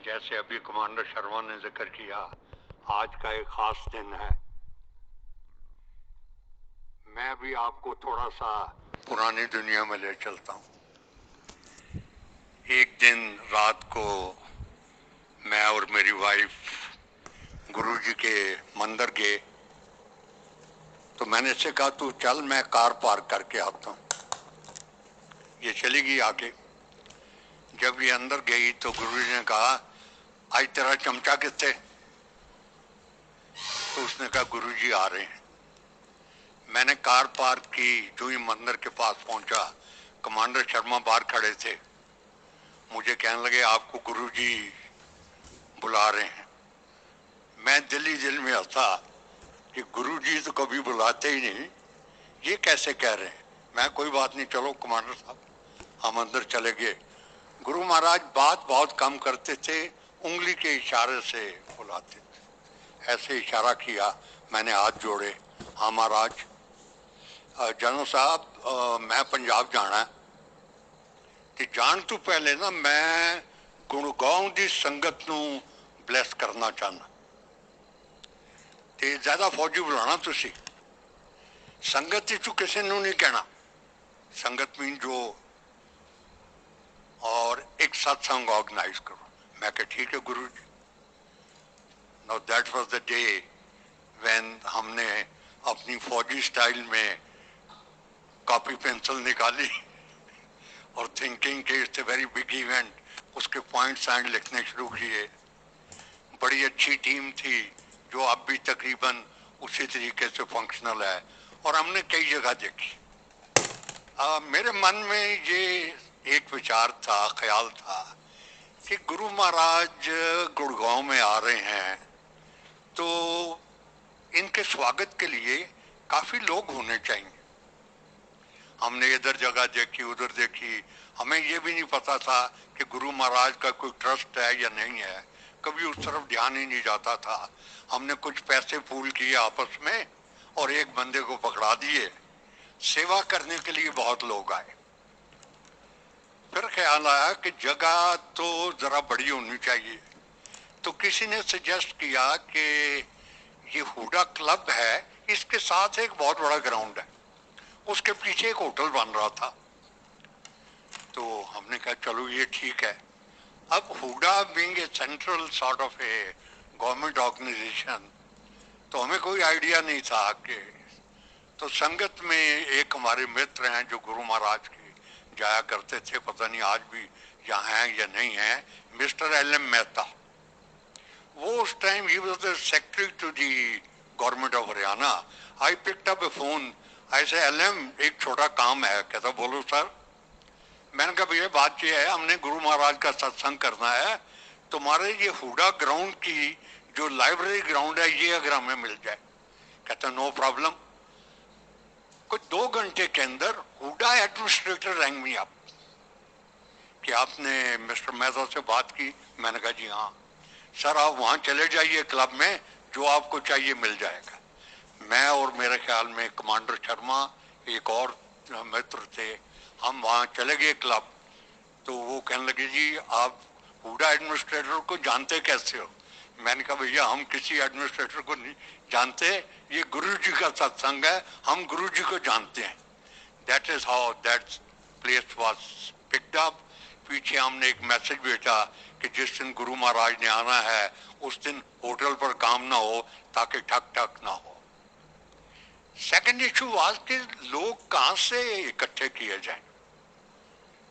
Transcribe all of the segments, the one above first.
जैसे अभी कमांडर शर्मा ने जिक्र किया, आज का एक खास दिन है। मैं भी आपको थोड़ा सा पुरानी दुनिया में ले चलता हूँ। एक दिन रात को मैं और मेरी वाइफ गुरुजी के मंदिर गए, तो मैंने इससे कहा तू चल, मैं कार पार्क करके आता हूँ। ये चली गई आगे। जब ये अंदर गई तो गुरुजी ने कहा आज तेरा चमचा किससे? तो उसने कहा गुरुजी आ रहे हैं। मैंने कार पार्क की, जो ही मंदिर के पास पहुंचा, कमांडर शर्मा बाहर खड़े थे। मुझे कहने लगे आपको गुरुजी बुला रहे हैं। मैं दिल ही दिल में हंसा कि गुरुजी तो कभी बुलाते ही नहीं, ये कैसे कह रहे हैं। मैं कोई बात नहीं, चलो कमांडर साहब। हम अंदर चले गए। गुरु महाराज बात बहुत कम करते थे, उंगली के इशारे से बुलाते थे। ऐसे इशारा किया, मैंने हाथ जोड़े। हाँ महाराज। जनरल साहब मैं पंजाब जाना है ते जान तो पहले ना मैं गुड़गांव की संगत नू ब्लैस करना चाहना ते ज्यादा फौजी बुलाना तुसी। संगत चू किसी नू नहीं कहना, संगत मीन जो, और एक सत्संग ऑर्गेनाइज करो। मैं कहा ठीक है Guru ji. Now that was the day when हमने अपनी फौजी स्टाइल में कॉपी पेंसिल निकाली और थिंकिंग के it's a very big event, उसके पॉइंट्स एंड लिखने शुरू किए। बड़ी अच्छी टीम थी जो अब भी तकरीबन उसी तरीके से फंक्शनल है, और हमने कई जगह देखी। मेरे मन में ये एक विचार था, ख्याल था कि गुरु महाराज गुड़गांव में आ रहे हैं तो इनके स्वागत के लिए काफी लोग होने चाहिए। हमने इधर जगह देखी, उधर देखी। हमें ये भी नहीं पता था कि गुरु महाराज का कोई ट्रस्ट है या नहीं है, कभी उस तरफ ध्यान ही नहीं जाता था। हमने कुछ पैसे पूल किए आपस में और एक बंदे को पकड़ा दिए। सेवा करने के लिए बहुत लोग आए। फिर ख्याल आया कि जगह तो जरा बड़ी होनी चाहिए, तो किसी ने सजेस्ट किया कि ये हुडा क्लब है, इसके साथ एक बहुत बड़ा ग्राउंड है, उसके पीछे एक होटल बन रहा था। तो हमने कहा चलो ये ठीक है। अब HUDA being a central sort of a government organisation, तो हमें कोई आइडिया नहीं था कि, तो संगत में एक हमारे मित्र हैं जो गुरु महाराज के जाया करते थे, पता नहीं आज भी यहाँ हैं या नहीं है, मिस्टर एल.एम. मेहता। वो उस टाइम ही was the secretary to the government of Haryana. I picked up a phone, ऐसे एल.एम. एक छोटा काम है। कहता बोलो सर। मैंने कहा भैया बात ये है, हमने गुरु महाराज का सत्संग करना है, तुम्हारे ये हुडा ग्राउंड की जो लाइब्रेरी ग्राउंड है ये अगर हमें मिल जाए। कहता नो प्रॉब्लम। कुछ 2 घंटे के अंदर HUDA administrator rang me up कि आपने मिस्टर मेहता से बात की। मैंने कहा जी हाँ सर, आप वहां चले जाइए, क्लब में जो आपको चाहिए मिल जाएगा। मैं और मेरे ख्याल में कमांडर शर्मा, एक और मित्र थे, हम वहां चले गए क्लब। तो वो कहने लगे जी आप हुडा एडमिनिस्ट्रेटर को जानते कैसे हो? मैंने कहा भैया हम किसी एडमिनिस्ट्रेटर को नहीं जानते, ये गुरु जी का सत्संग है, हम गुरु जी को जानते हैं। That is how that place was picked up. पीछे हमने एक मैसेज भेजा कि जिस दिन गुरु महाराज ने आना है उस दिन होटल पर काम ना हो ताकि ठक ठक ना हो। सेकंड इशू वाज कि लोग कहां से इकट्ठे किए जाए।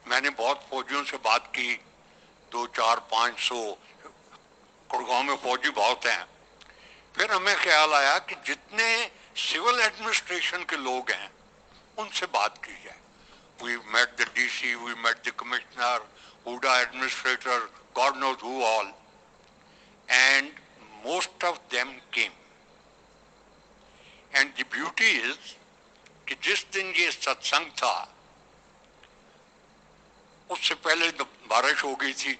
मैंने बहुत फौजियों से बात की, 2, 4, 500 गुड़गांव में फौजी बहुत हैं। फिर हमें ख्याल आया कि जितने सिविल एडमिनिस्ट्रेशन के लोग हैं उनसे बात की जाए। We met the DC, we met the commissioner, Huda administrator, God knows who all, and most of them came. And the beauty is कि जिस दिन ये सत्संग था उससे पहले बारिश हो गई थी,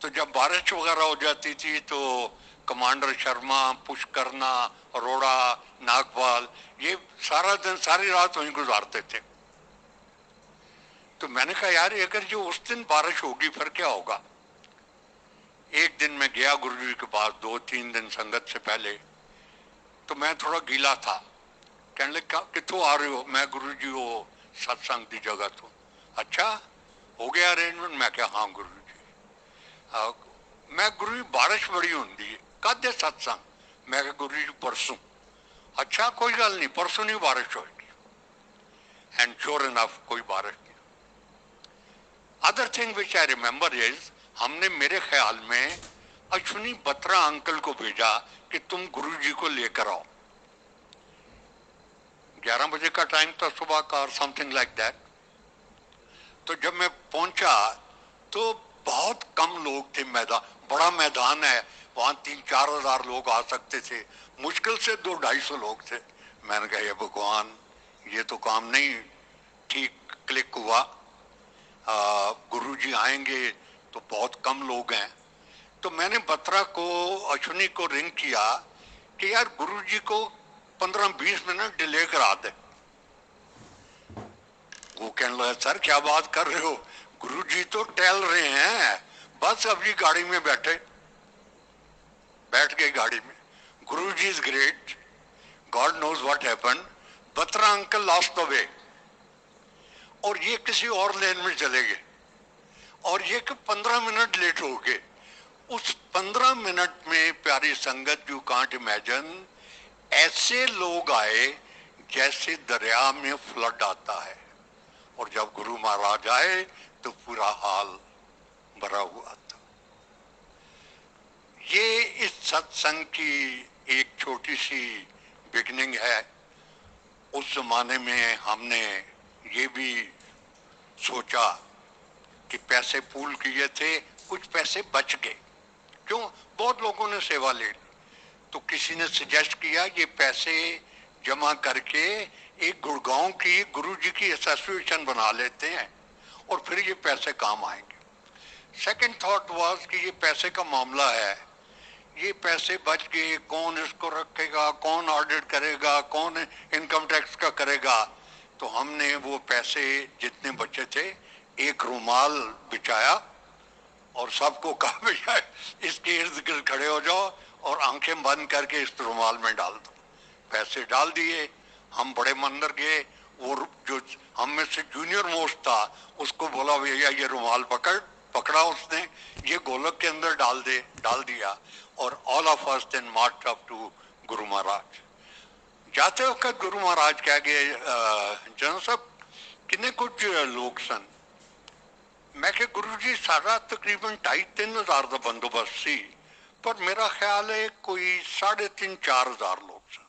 तो जब बारिश वगैरह हो जाती थी तो कमांडर शर्मा, पुष्करना, अरोड़ा, नागपाल ये सारा दिन सारी रात वहीं गुजारते थे। तो मैंने कहा यार अगर जो उस दिन बारिश होगी फिर क्या होगा। एक दिन मैं गया गुरुजी के पास 2-3 दिन संगत से पहले, तो मैं थोड़ा गीला था। कहने लगे कितों आ रहे हो? मैं गुरुजी वो सत्संग की जगह तो। अच्छा हो गया अरेंजमेंट? मैं क्या हाँ गुरुजी। मैं गुरुजी बारिश बड़ी होंगी है, कद सत्संग? मैं क्या गुरुजी परसों। अच्छा कोई गल नहीं, परसों नहीं बारिश होगी। एंड श्योर इनफ कोई बारिश नहीं। Other thing which I remember is, हमने मेरे ख्याल में अश्विनी बत्रा अंकल को भेजा कि तुम गुरुजी को लेकर आओ। 11 बजे का टाइम था सुबह का और समथिंग लाइक दैट। तो जब मैं पहुंचा तो बहुत कम लोग थे। मैदान बड़ा मैदान है, वहां 3-4 हजार लोग आ सकते थे, मुश्किल से 200-250 लोग थे। मैंने कहा ये भगवान, ये तो काम नहीं ठीक क्लिक हुआ। गुरुजी आएंगे तो बहुत कम लोग हैं। तो मैंने बत्रा को, अश्विनी को रिंग किया कि यार गुरुजी को 15-20 मिनट डिले करा दे। वो कहने लगा सर क्या बात कर रहे हो, गुरुजी तो टहल रहे हैं, बस अभी गाड़ी में बैठ गए गाड़ी में। Guruji is great, God knows what happened, Batra uncle lost the way और ये किसी और लेन में चले गए और ये कि 15 मिनट लेट हो गए। उस 15 मिनट में प्यारी संगत, यू कांट इमेजिन, ऐसे लोग आए जैसे दरिया में फ्लड आता है, और जब गुरु महाराज आए तो पूरा हाल भरा हुआ था। ये इस सत्संग की एक छोटी सी बिगनिंग है। उस जमाने में हमने ये भी सोचा कि पैसे पूल किए थे, कुछ पैसे बच गए। क्यों? बहुत लोगों ने सेवा ले ली, तो किसी ने सजेस्ट किया ये पैसे जमा करके एक गुड़गांव की गुरुजी की एसोसिएशन बना लेते हैं और फिर ये पैसे काम आएंगे। सेकंड थॉट वाज कि ये पैसे का मामला है, ये पैसे बच गए, कौन इसको रखेगा, कौन ऑडिट करेगा, कौन इनकम टैक्स का करेगा। तो हमने वो पैसे जितने बचे थे एक रुमाल बिछाया और सबको कहा भैया इसके इर्द गिर्द खड़े हो जाओ और आंखें बंद करके इस रुमाल में डाल दो। पैसे डाल दिए। हम बड़े मंदिर गए, वो जो हम में से जूनियर मोस्ट था उसको बोला भैया ये रुमाल पकड़ा उसने, ये गोलक के अंदर डाल दिया और all of us then march up to Guru Maharaj. जाते वक्त गुरु महाराज कह गए जन साहब किन्ने कुछ लोग सन। मैं कि गुरु जी सारा तकरीबन 2,500-3 हजार का बंदोबस्त सी, पर मेरा ख्याल है कोई 3,500-4 हजार लोग सन।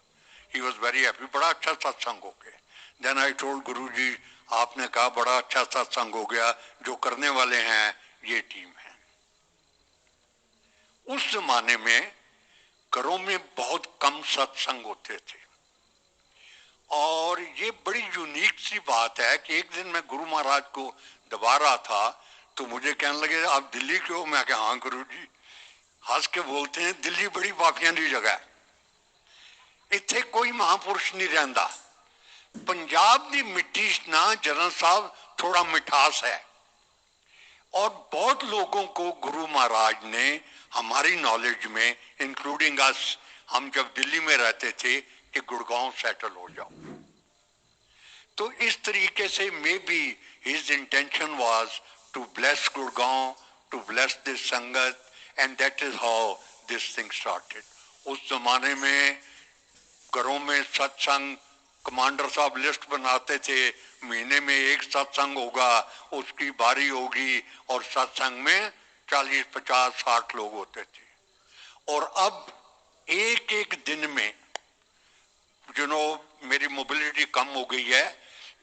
He was very happy, बड़ा अच्छा सत्संग हो गया। Then I told गुरु जी आपने कहा बड़ा अच्छा सत्संग हो गया, जो करने वाले हैं ये टीम है। उस जमाने में घरों में बहुत कम सत्संग होते थे और ये बड़ी यूनिक सी बात है कि एक दिन मैं गुरु महाराज को दबा रहा था तो मुझे कहने लगे आप दिल्ली के हो? मैं कहा हाँ गुरु जी। हंस के बोलते हैं दिल्ली बड़ी पापियां की जगह है, इत्थे कोई महापुरुष नहीं रहता। पंजाब की मिट्टी ना जनरल साहब थोड़ा मिठास है और बहुत लोगों को गुरु महाराज ने हमारी नॉलेज में इंक्लूडिंग अस, हम जब दिल्ली में रहते थे कि गुड़गांव सेटल हो जाओ। तो इस तरीके से maybe his intention was to bless Gurgaon, to bless this sangat, and that is how this thing started. उस जमाने में घरों में सत्संग, कमांडर साहब लिस्ट बनाते थे, महीने में एक सत्संग होगा, उसकी बारी होगी और सत्संग में 40-50-60 लोग होते थे। और अब एक एक दिन में मेरी मोबिलिटी कम हो गई है,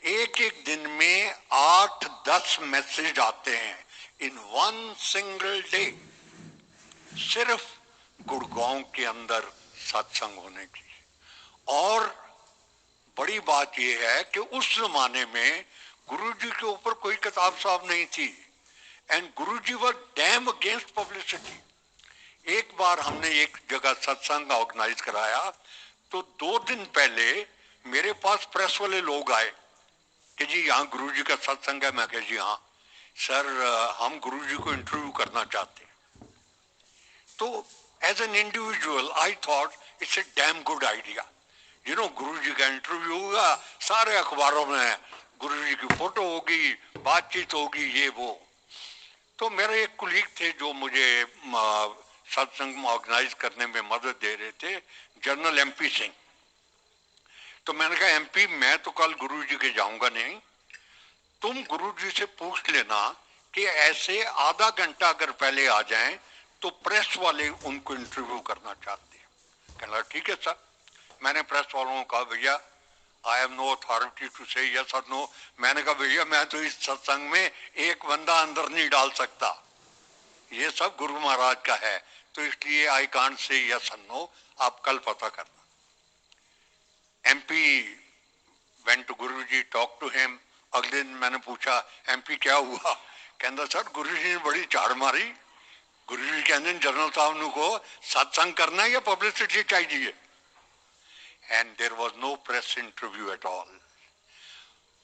एक एक दिन में 8-10 मैसेज आते हैं इन वन सिंगल डे, सिर्फ गुड़गांव के अंदर सत्संग होने की। और बड़ी बात यह है कि उस जमाने में गुरुजी के ऊपर कोई किताब साहब नहीं थी and Guruji were dam against publicity. एक बार हमने एक जगह सत्संग ऑर्गेनाइज कराया तो 2 दिन पहले मेरे पास प्रेस वाले लोग आए कि जी यहाँ गुरुजी का सत्संग है। मैं कहा जी हाँ सर, हम गुरुजी को इंटरव्यू करना चाहते हैं। तो as an individual I thought it's a damn good idea. Guruji का इंटरव्यू होगा, सारे अखबारों में गुरुजी की फोटो होगी, बातचीत होगी, ये वो। तो मेरे एक कुलीग थे जो मुझे सत्संग ऑर्गेनाइज करने में मदद दे रहे थे, जनरल एमपी सिंह। तो मैंने कहा एमपी, मैं तो कल गुरुजी के जाऊंगा नहीं, तुम गुरुजी से पूछ लेना कि ऐसे आधा घंटा अगर पहले आ जाएं तो प्रेस वाले उनको इंटरव्यू करना चाहते हैं। कहना ठीक है सर। मैंने प्रेस वालों को कहा भैया I have no authority to say yes or no. मैंने कहा भैया मैं तो इस सत्संग में एक बंदा अंदर नहीं डाल सकता, ये सब गुरु महाराज का है, तो इसलिए I can't say yes or no, आप कल पता करना। MP went to Guruji, talk to him. अगले दिन मैंने पूछा एमपी क्या हुआ? कहता सर गुरुजी ने बड़ी झाड़ मारी। गुरुजी कहते जनरल साहब को सत्संग करना है या पब्लिसिटी चाहिए? And there was no press interview at all.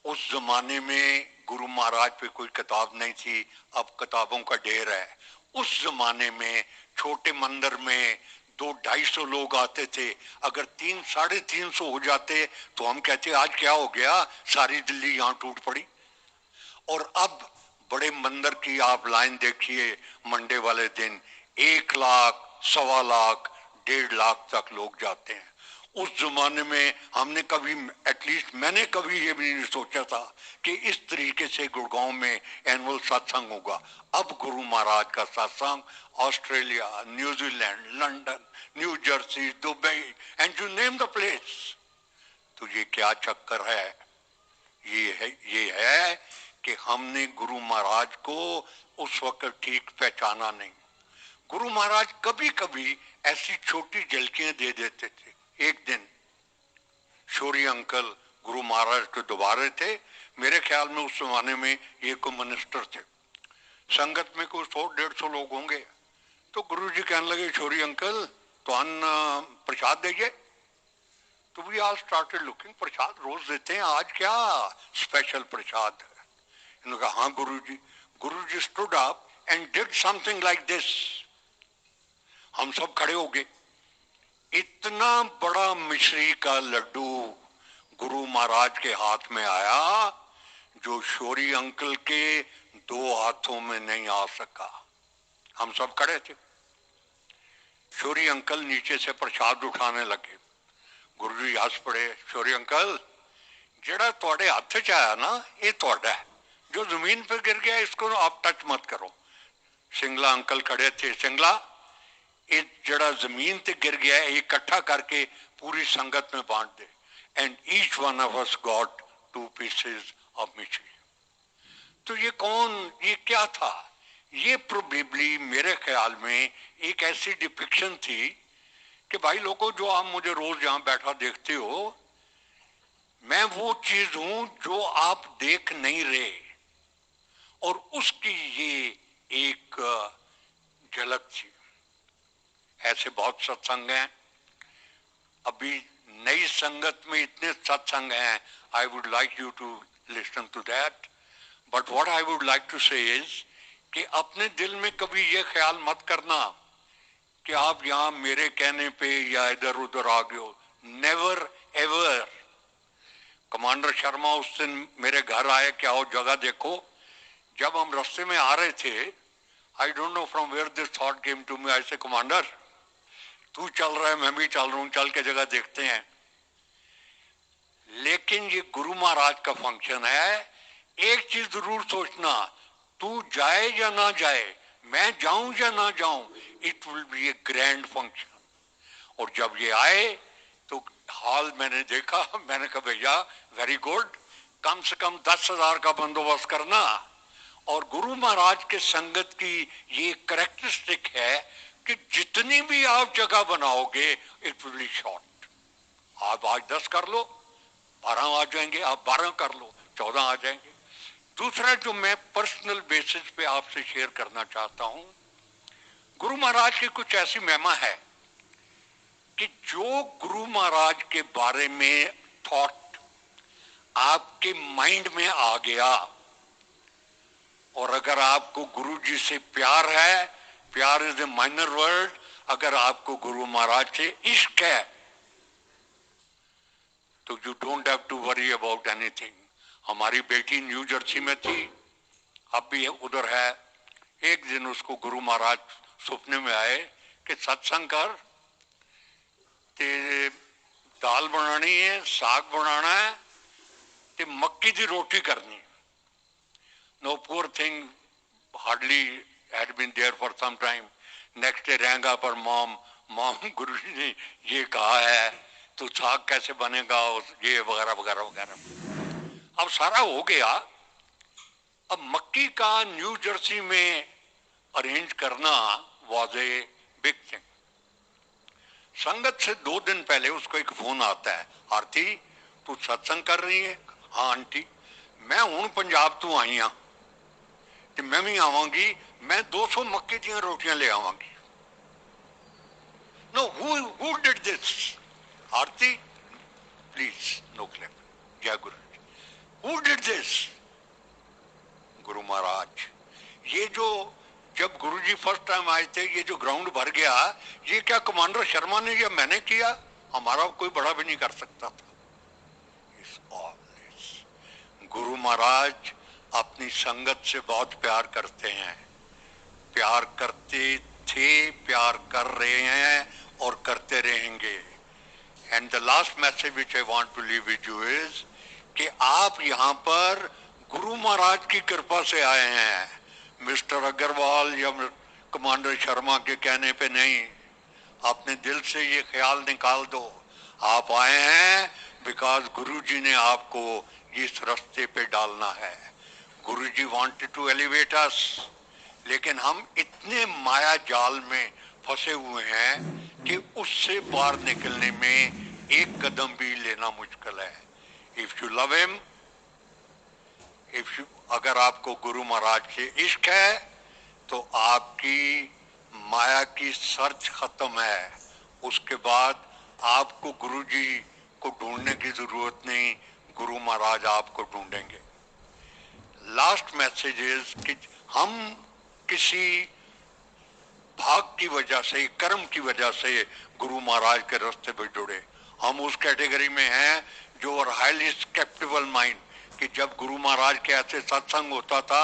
उस जमाने में गुरु महाराज पे कोई किताब नहीं थी, अब किताबों का ढेर है। उस जमाने में छोटे मंदिर में 200-250 लोग आते थे, अगर 300-350 हो जाते तो हम कहते आज क्या हो गया, सारी दिल्ली यहां टूट पड़ी। और अब बड़े मंदिर की आप लाइन देखिए, मंडे वाले दिन 1 लाख, 1.25 लाख, 1.5 लाख तक लोग जाते हैं। उस जमाने में हमने कभी, एटलीस्ट मैंने कभी ये भी नहीं सोचा था कि इस तरीके से गुड़गांव में एनुअल सत्संग होगा। अब गुरु महाराज का सत्संग Australia, New Zealand, London, new Jersey, Dubai and you name the place. तो ये क्या चक्कर है? ये है कि हमने गुरु महाराज को उस वक्त ठीक पहचाना नहीं। गुरु महाराज कभी कभी ऐसी छोटी झलकियां दे देते थे। एक दिन शौरी अंकल गुरु महाराज को दोबारे थे, मेरे ख्याल में उस जमाने में ये को मिनिस्टर थे, संगत में कुछ 100-150 लोग होंगे। तो गुरु जी कहने लगे शौरी अंकल तो अन्न प्रसाद दीजिए। तो वी ऑल स्टार्टेड लुकिंग, प्रसाद रोज देते हैं, आज क्या स्पेशल प्रसाद है? इन्होंने कहा हाँ Guruji. Guruji stood up and did something like this. हम सब खड़े हो गए। इतना बड़ा मिश्री का लड्डू गुरु महाराज के हाथ में आया जो शौरी अंकल के 2 हाथों में नहीं आ सका। हम सब खड़े थे। शौरी अंकल नीचे से प्रसाद उठाने लगे। गुरुजी हंस पड़े, शौरी अंकल जेड़ा थोड़े हाथ च आया ना ये थोड़ा है, जो जमीन पे गिर गया इसको आप टच मत करो। सिंगला अंकल खड़े थे, सिंगला ये जड़ा जमीन ते गिर गया है इकट्ठा करके पूरी संगत में बांट दे। And each one of us got 2 pieces of mishri. तो ये कौन, ये क्या था? ये प्रोबेबली मेरे ख्याल में एक ऐसी डिपिक्शन थी कि भाई लोगों जो आप मुझे रोज यहां बैठा देखते हो, मैं वो चीज हूं जो आप देख नहीं रहे, और उसकी ये एक झलक थी। ऐसे बहुत सत्संग हैं, अभी नई संगत में इतने सत्संग हैं, I would like you to listen to that. But what I would like to say is कि अपने दिल में कभी ये ख्याल मत करना कि आप यहां मेरे कहने पे या इधर उधर आ गए हो। Never ever. कमांडर शर्मा उस दिन मेरे घर आए, क्या हो जगह देखो। जब हम रास्ते में आ रहे थे, I don't know from where this thought came to me, I say commander तू चल रहा है मैं भी चल रहा हूं, चल के जगह देखते हैं। लेकिन ये गुरु महाराज का फंक्शन है, एक चीज जरूर सोचना, तू जाए या ना जाए, मैं जाऊं या ना जाऊं, it will be A grand function. और जब ये आए तो हॉल मैंने देखा, मैंने कहा भैया वेरी गुड, कम से कम 10,000 का बंदोबस्त करना। और गुरु महाराज के संगत की ये करेक्टरिस्टिक है कि जितनी भी आप जगह बनाओगे इट विल बी शॉर्ट। आप आज 10 कर लो, 12 आ जाएंगे, आप 12 कर लो, 14 आ जाएंगे। दूसरा जो मैं पर्सनल बेसिस पे आपसे शेयर करना चाहता हूं, गुरु महाराज की कुछ ऐसी महिमा है कि जो गुरु महाराज के बारे में थॉट आपके माइंड में आ गया, और अगर आपको गुरु जी से प्यार है, प्यार इज ए माइनर वर्ड, अगर आपको गुरु महाराज से इश्क है तो you don't have to worry about anything. हमारी बेटी न्यू जर्सी में थी, अब भी उधर है। एक दिन उसको गुरु महाराज सपने में आए कि सत्संग कर, ते दाल बनानी है, साग बनाना है, ते मक्की की रोटी करनी। No poor thing hardly had been there for some time. Next day रहेगा पर मॉम गुरु जी ने ये कहा है तो साग कैसे बनेगा, ये वगैरह वगैरह वगैरह। अब सारा हो गया। अब मक्की का न्यू जर्सी में अरेंज करना वाज ए बिग थिंग। संगत से 2 दिन पहले उसको एक फोन आता है, आरती तू सत्संग कर रही है? हाँ आंटी, मैं हूं पंजाब तू आई हाँ, तो मैं भी आवांगी, मैं 200 मक्के दी रोटियां ले आवांगी। No, who did this? Aarti please no clip. जय गुरु। Who did this? गुरु महाराज। ये जो जब गुरुजी फर्स्ट टाइम आए थे, ये जो ग्राउंड भर गया, ये क्या कमांडर शर्मा ने या मैंने किया? हमारा कोई बड़ा भी नहीं कर सकता था। गुरु महाराज अपनी संगत से बहुत प्यार करते हैं, प्यार करते थे, प्यार कर रहे हैं और करते रहेंगे। And the last message which I want to leave with you is कि आप यहाँ पर गुरु महाराज की कृपा से आए हैं, मिस्टर अग्रवाल या कमांडर शर्मा के कहने पे नहीं। अपने दिल से ये ख्याल निकाल दो, आप आए हैं बिकॉज गुरुजी ने आपको इस रास्ते पे डालना है। गुरुजी वांटेड टू एलिवेट अस, लेकिन हम इतने माया जाल में फंसे हुए हैं कि उससे बाहर निकलने में एक कदम भी लेना मुश्किल है। इफ यू लव हिम, अगर आपको गुरु महाराज से इश्क है तो आपकी माया की सर्च खत्म है। उसके बाद आपको गुरुजी को ढूंढने की जरूरत नहीं, गुरु महाराज आपको ढूंढेंगे। लास्ट मैसेज इज कि हम किसी भाग की वजह से, कर्म की वजह से गुरु महाराज के रास्ते पे जुड़े। हम उस कैटेगरी में हैं जो हाईली स्केप्टिकल माइंड, कि जब गुरु महाराज के ऐसे सत्संग होता था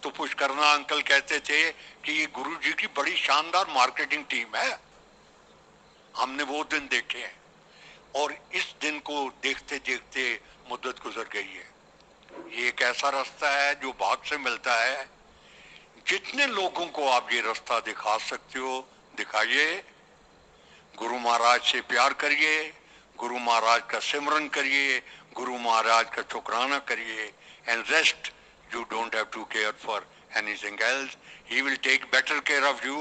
तो पुष्करना अंकल कहते थे कि ये गुरु जी की बड़ी शानदार मार्केटिंग टीम है। हमने वो दिन देखे हैं और इस दिन को देखते देखते मुद्दत गुजर गई है। ये एक ऐसा रास्ता है जो भाग से मिलता है। जितने लोगों को आप ये रास्ता दिखा सकते हो दिखाइए, गुरु महाराज से प्यार करिए, गुरु महाराज का सिमरन करिए, गुरु महाराज का शुक्राना करिए, and rest you don't have to care for anything else. He will take better care of you.